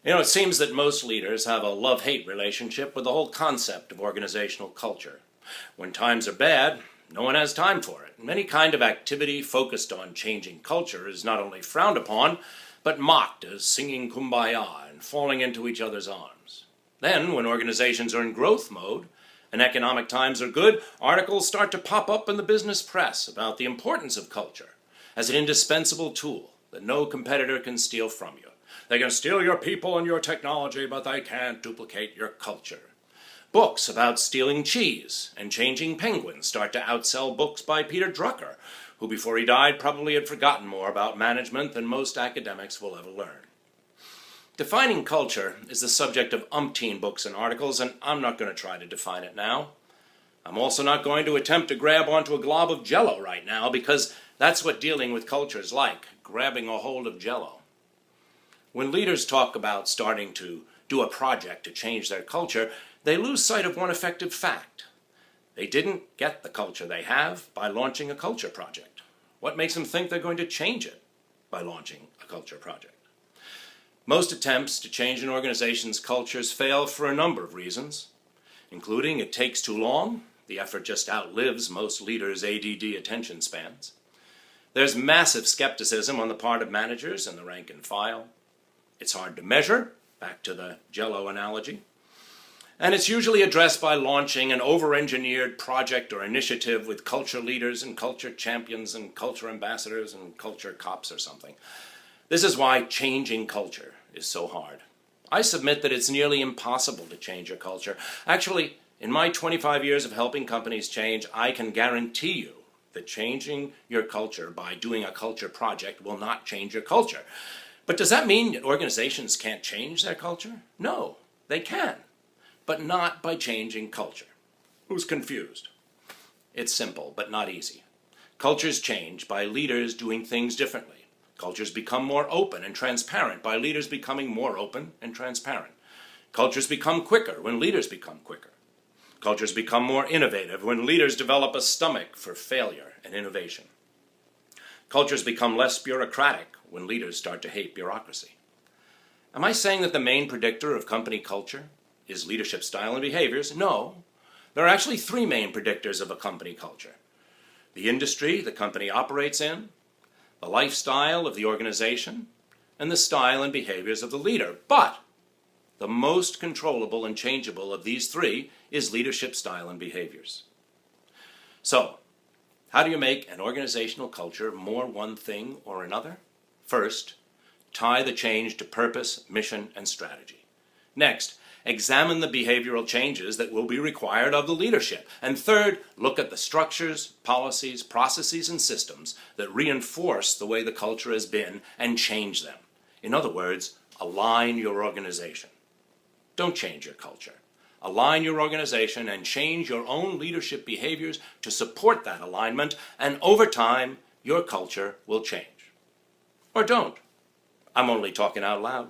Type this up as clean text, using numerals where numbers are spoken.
It seems that most leaders have a love-hate relationship with the whole concept of organizational culture. When times are bad, no one has time for it. And any kind of activity focused on changing culture is not only frowned upon, but mocked as singing Kumbaya and falling into each other's arms. Then, when organizations are in growth mode and economic times are good, articles start to pop up in the business press about the importance of culture as an indispensable tool that no competitor can steal from you. They can steal your people and your technology, but they can't duplicate your culture. Books about stealing cheese and changing penguins start to outsell books by Peter Drucker, who before he died probably had forgotten more about management than most academics will ever learn. Defining culture is the subject of umpteen books and articles, and I'm not going to try to define it now. I'm also not going to attempt to grab onto a glob of Jell-O right now, because that's what dealing with culture is like, grabbing a hold of Jell-O. When leaders talk about starting to do a project to change their culture, they lose sight of one effective fact. They didn't get the culture they have by launching a culture project. What makes them think they're going to change it by launching a culture project? Most attempts to change an organization's cultures fail for a number of reasons, including it takes too long, the effort just outlives most leaders' ADD attention spans. There's massive skepticism on the part of managers and the rank and file. It's hard to measure, back to the Jell-O analogy. And it's usually addressed by launching an over-engineered project or initiative with culture leaders and culture champions and culture ambassadors and culture cops or something. This is why changing culture is so hard. I submit that it's nearly impossible to change your culture. Actually, in my 25 years of helping companies change, I can guarantee you that changing your culture by doing a culture project will not change your culture. But does that mean that organizations can't change their culture? No, they can, but not by changing culture. Who's confused? It's simple, but not easy. Cultures change by leaders doing things differently. Cultures become more open and transparent by leaders becoming more open and transparent. Cultures become quicker when leaders become quicker. Cultures become more innovative when leaders develop a stomach for failure and innovation. Cultures become less bureaucratic when leaders start to hate bureaucracy. Am I saying that the main predictor of company culture is leadership style and behaviors? No. There are actually three main predictors of a company culture: the industry the company operates in, the lifestyle of the organization, and the style and behaviors of the leader. But the most controllable and changeable of these three is leadership style and behaviors. So, how do you make an organizational culture more one thing or another? First, tie the change to purpose, mission, and strategy. Next, examine the behavioral changes that will be required of the leadership. And third, look at the structures, policies, processes, and systems that reinforce the way the culture has been and change them. In other words, align your organization. Don't change your culture. Align your organization and change your own leadership behaviors to support that alignment, and over time, your culture will change. Or don't. I'm only talking out loud.